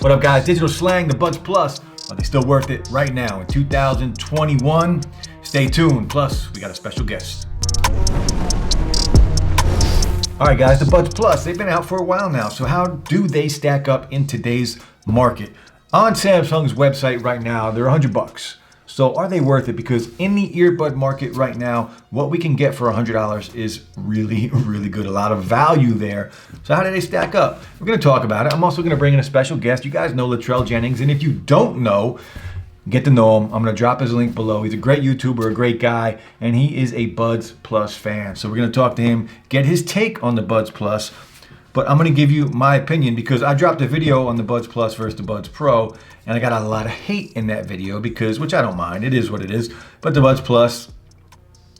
What up, guys? Digital Slang, the Buds Plus. Are they still worth it right now in 2021? Stay tuned. Plus, we got a special guest. All right, guys, the Buds Plus, they've been out for a while now. So how do they stack up in today's market? On Samsung's website right now, they're $100. So are they worth it? Because in the earbud market right now, what we can get for $100 is really, really good. A lot of value there. So how do they stack up? We're going to talk about it. I'm also going to bring in a special guest. You guys know Latrell Jennings. And if you don't know, get to know him. I'm going to drop his link below. He's a great YouTuber, a great guy, and he is a Buds Plus fan. So we're going to talk to him, get his take on the Buds Plus. But I'm going to give you my opinion because I dropped a video on the Buds Plus versus the Buds Pro, and I got a lot of hate in that video because, which I don't mind, it is what it is. But the Buds Plus,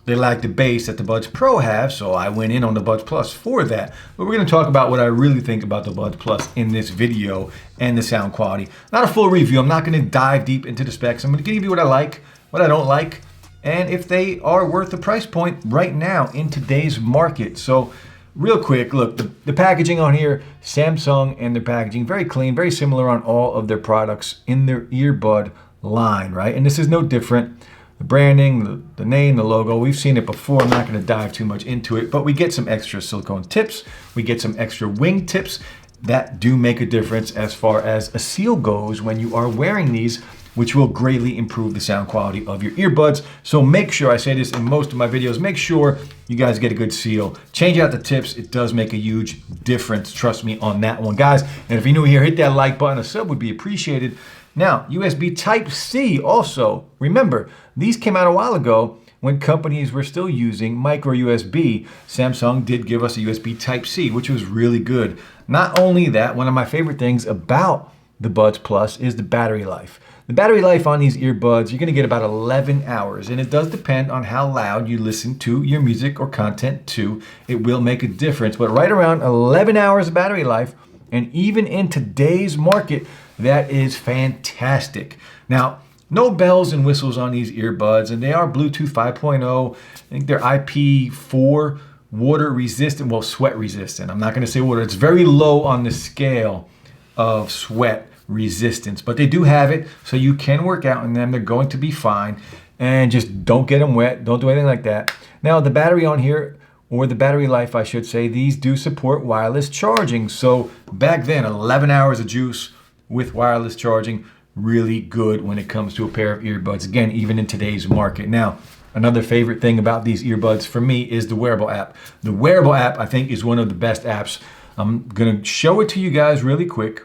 they lack the bass that the Buds Pro have, so I went in on the Buds Plus for that. But we're going to talk about what I really think about the Buds Plus in this video and the sound quality. Not a full review. I'm not going to dive deep into the specs. I'm going to give you what I like, what I don't like, and if they are worth the price point right now in today's market. So real quick, look, the packaging on here, Samsung and their packaging, very clean, very similar on all of their products in their earbud line, right? And this is no different. The branding, the name, the logo, we've seen it before. I'm not going to dive too much into it, but we get some extra silicone tips. We get some extra wing tips that do make a difference as far as a seal goes when you are wearing these, which will greatly improve the sound quality of your earbuds. So make sure, I say this in most of my videos, make sure you guys get a good seal. Change out the tips. It does make a huge difference. Trust me on that one, guys. And if you're new here, hit that like button. A sub would be appreciated. Now, USB Type-C also. Remember, these came out a while ago when companies were still using micro USB. Samsung did give us a USB Type-C, which was really good. Not only that, one of my favorite things about the Buds Plus is the battery life. The battery life on these earbuds, you're going to get about 11 hours, and it does depend on how loud you listen to your music or content to. It will make a difference, but right around 11 hours of battery life, and even in today's market, that is fantastic. Now, no bells and whistles on these earbuds, and they are Bluetooth 5.0. I think they're IP4, water resistant, well, sweat resistant. I'm not going to say water. It's very low on the scale of sweat resistance, but they do have it, so you can work out in them. They're going to be fine, and just don't get them wet. Don't do anything like that. Now, the battery on here, or the battery life, I should say, these do support wireless charging. So back then, 11 hours of juice with wireless charging, really good when it comes to a pair of earbuds. Again, even in today's market. Now, another favorite thing about these earbuds for me is the wearable app. The wearable app, I think, is one of the best apps. I'm gonna show it to you guys really quick.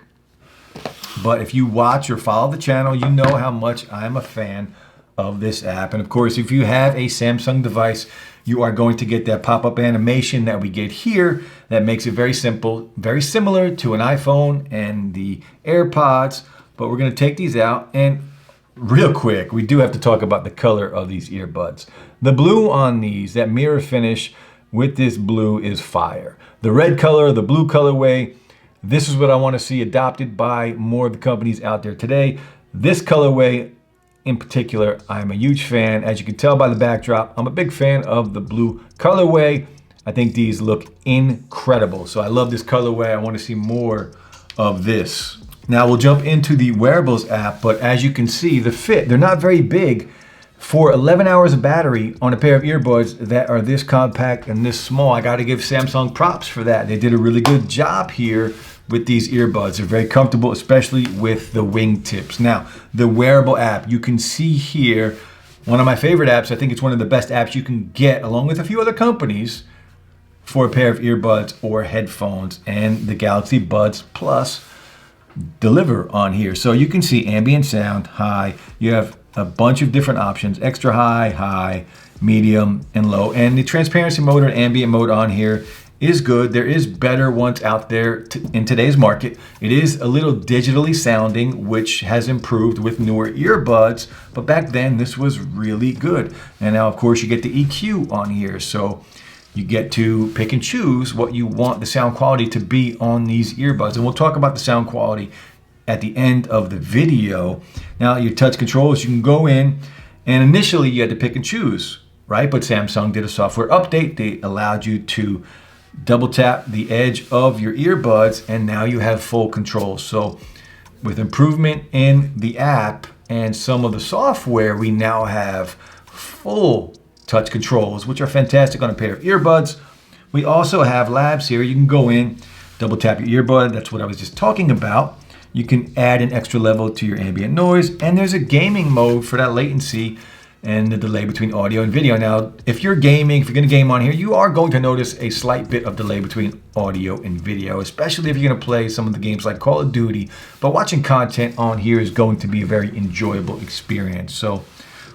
But if you watch or follow the channel, you know how much I'm a fan of this app. And of course, if you have a Samsung device, you are going to get that pop-up animation that we get here that makes it very simple, very similar to an iPhone and the AirPods. But we're going to take these out, and real quick, we do have to talk about the color of these earbuds. The blue on these, that mirror finish with this blue is fire. The red color, the blue colorway, this is what I want to see adopted by more of the companies out there today. This colorway in particular, I'm a huge fan. As you can tell by the backdrop, I'm a big fan of the blue colorway. I think these look incredible. So I love this colorway. I want to see more of this. Now we'll jump into the wearables app, but as you can see, the fit, they're not very big. For 11 hours of battery on a pair of earbuds that are this compact and this small, I got to give Samsung props for that. They did a really good job here with these earbuds. They're very comfortable, especially with the wing tips. Now, the wearable app, you can see here, one of my favorite apps. I think it's one of the best apps you can get, along with a few other companies, for a pair of earbuds or headphones, and the Galaxy Buds Plus deliver on here. So you can see ambient sound, high. You have a bunch of different options, extra high, high, medium, and low. And the transparency mode or ambient mode on here is good. There is better ones out there in today's market. It is a little digitally sounding, which has improved with newer earbuds, but back then this was really good. And now, of course, you get the EQ on here. So you get to pick and choose what you want the sound quality to be on these earbuds. And we'll talk about the sound quality at the end of the video. Now, your touch controls, you can go in, and initially you had to pick and choose, right? But Samsung did a software update. They allowed you to double tap the edge of your earbuds, and now you have full control. So with improvement in the app and some of the software, we now have full touch controls, which are fantastic on a pair of earbuds. We also have labs here. You can go in, double tap your earbud. That's what I was just talking about. You can add an extra level to your ambient noise, and there's a gaming mode for that latency and the delay between audio and video. Now, if you're gaming, if you're gonna game on here, you are going to notice a slight bit of delay between audio and video, especially if you're gonna play some of the games like Call of Duty. But watching content on here is going to be a very enjoyable experience. So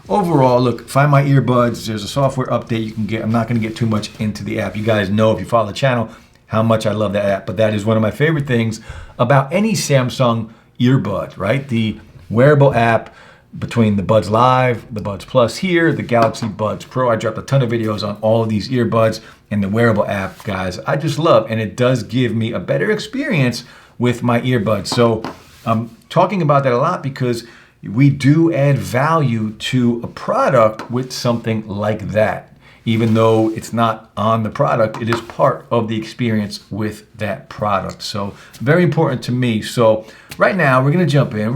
overall, look, find my earbuds. There's a software update you can get. I'm not gonna get too much into the app. You guys know, if you follow the channel, how much I love that app, but that is one of my favorite things about any Samsung earbud, right? The wearable app, between the Buds Live, the Buds Plus here, the Galaxy Buds Pro. I dropped a ton of videos on all of these earbuds, and the wearable app, guys, I just love, and it does give me a better experience with my earbuds. So I'm talking about that a lot because we do add value to a product with something like that. Even though it's not on the product, it is part of the experience with that product. So very important to me. So right now we're gonna jump in.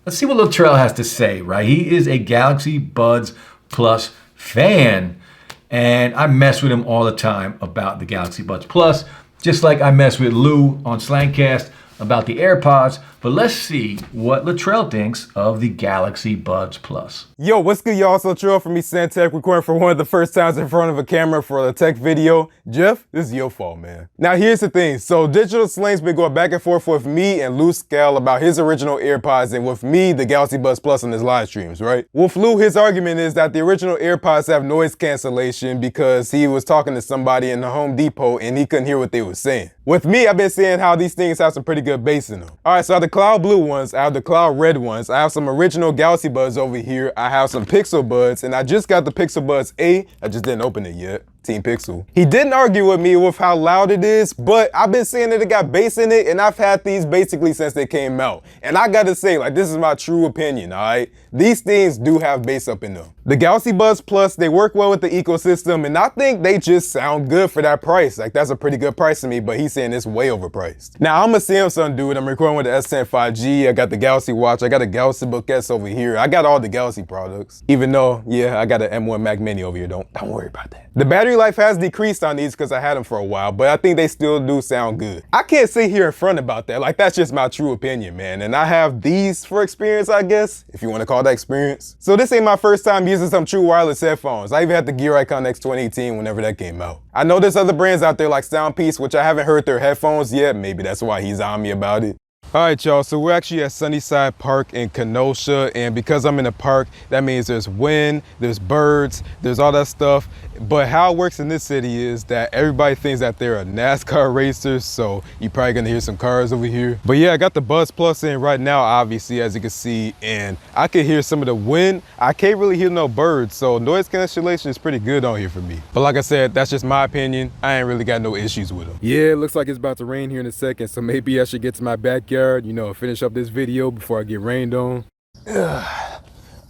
Let's see what Latrell has to say, right? He is a Galaxy Buds Plus fan, and I mess with him all the time about the Galaxy Buds Plus, just like I mess with Lou on Slangcast about the AirPods. But let's see what Latrell thinks of the Galaxy Buds Plus. Yo, what's good, y'all? It's Latrell from Tech, recording for one of the first times in front of a camera for a tech video. Jeff, this is your fault, man. Now, here's the thing. So, Digital Slang's been going back and forth with me and Lou Scale about his original AirPods, and with me, the Galaxy Buds Plus on his live streams, right? With Lou, his argument is that the original AirPods have noise cancellation because he was talking to somebody in the Home Depot and he couldn't hear what they were saying. With me, I've been saying how these things have some pretty good bass in them. All right, so I have the cloud blue ones, I have the cloud red ones, I have some original Galaxy Buds over here, I have some Pixel Buds, and I just got the Pixel Buds A. I just didn't open it yet. Team Pixel. He didn't argue with me with how loud it is, but I've been saying that it got bass in it, and I've had these basically since they came out. And I gotta say, like, this is my true opinion, all right? These things do have bass up in them. The Galaxy Buds Plus, they work well with the ecosystem, and I think they just sound good for that price. Like, that's a pretty good price to me, but he's saying it's way overpriced. Now, I'm a Samsung dude. I'm recording with the S10 5G. I got the Galaxy Watch. I got a Galaxy Book S over here. I got all the Galaxy products. Even though, yeah, I got an M1 Mac Mini over here. Don't worry about that. The battery life has decreased on these because I had them for a while, but I think they still do sound good. I can't sit here in front about that. Like, that's just my true opinion, man. And I have these for experience, I guess, if you want to call that experience. So this ain't my first time using some true wireless headphones. I even had the Gear Icon X 2018 whenever that came out. I know there's other brands out there like Soundpiece, which I haven't heard their headphones yet. Maybe that's why he's on me about it. All right, y'all, so we're actually at Sunnyside Park in Kenosha, and because I'm in a park, that means there's wind, there's birds, there's all that stuff. But how it works in this city is that everybody thinks that they're a NASCAR racer, so you're probably gonna hear some cars over here. But yeah, I got the Buds Plus in right now, obviously, as you can see, and I can hear some of the wind. I can't really hear no birds, so noise cancellation is pretty good on here for me. But like I said, that's just my opinion. I ain't really got no issues with them. Yeah, it looks like it's about to rain here in a second, so maybe I should get to my backyard, you know, finish up this video before I get rained on. All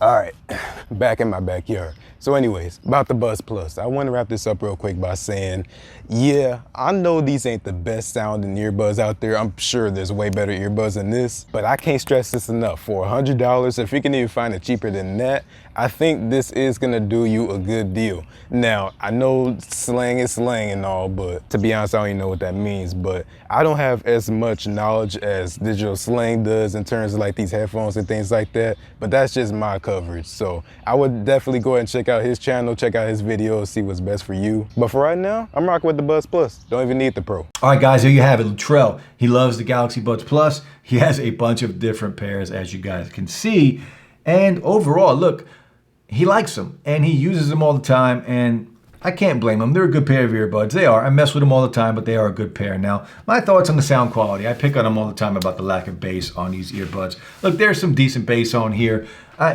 right, back in my backyard. So anyways, about the Buds Plus, I want to wrap this up real quick by saying, yeah, I know these ain't the best sounding earbuds out there. I'm sure there's way better earbuds than this, but I can't stress this enough. For $100, if you can even find it cheaper than that, I think this is gonna do you a good deal. Now, I know slang is slang and all, but to be honest, I don't even know what that means, but I don't have as much knowledge as Digital Slang does in terms of like these headphones and things like that, but that's just my coverage. So I would definitely go ahead and check out his channel, check out his videos, see what's best for you. But for right now, I'm rocking with the Buds Plus. Don't even need the Pro. All right, guys, there you have it. Latrell, he loves the Galaxy Buds Plus. He has a bunch of different pairs, as you guys can see. And overall, look, he likes them and he uses them all the time, and I can't blame him. They're a good pair of earbuds. They are. I mess with them all the time, but they are a good pair. Now, my thoughts on the sound quality. I pick on them all the time about the lack of bass on these earbuds. Look, there's some decent bass on here.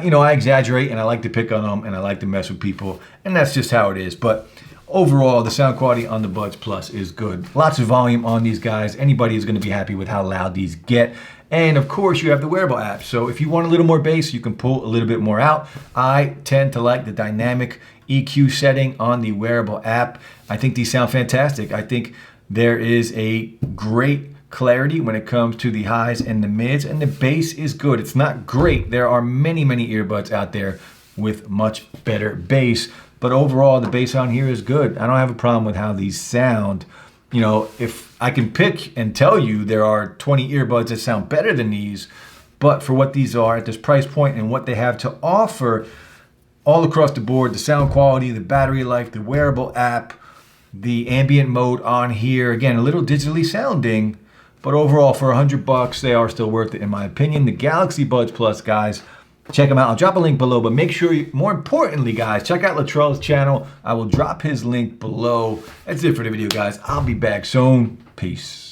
You know, I exaggerate and I like to pick on them and I like to mess with people, and that's just how it is. But overall, the sound quality on the Buds Plus is good. Lots of volume on these guys. Anybody is going to be happy with how loud these get. And of course, you have the wearable app. So if you want a little more bass, you can pull a little bit more out. I tend to like the dynamic EQ setting on the wearable app. I think these sound fantastic. I think there is a great clarity when it comes to the highs and the mids, and the bass is good. It's not great. There are many earbuds out there with much better bass, but overall the bass on here is good. I don't have a problem with how these sound. You know, if I can pick and tell you there are 20 earbuds that sound better than these, but for what these are at this price point and what they have to offer all across the board, the sound quality, the battery life, the wearable app, the ambient mode on here, again, a little digitally sounding, but overall for $100, they are still worth it in my opinion. The Galaxy Buds Plus, guys, check them out. I'll drop a link below, but make sure you, more importantly, guys, check out Latrell's channel. I will drop his link below. That's it for the video, guys. I'll be back soon. Peace.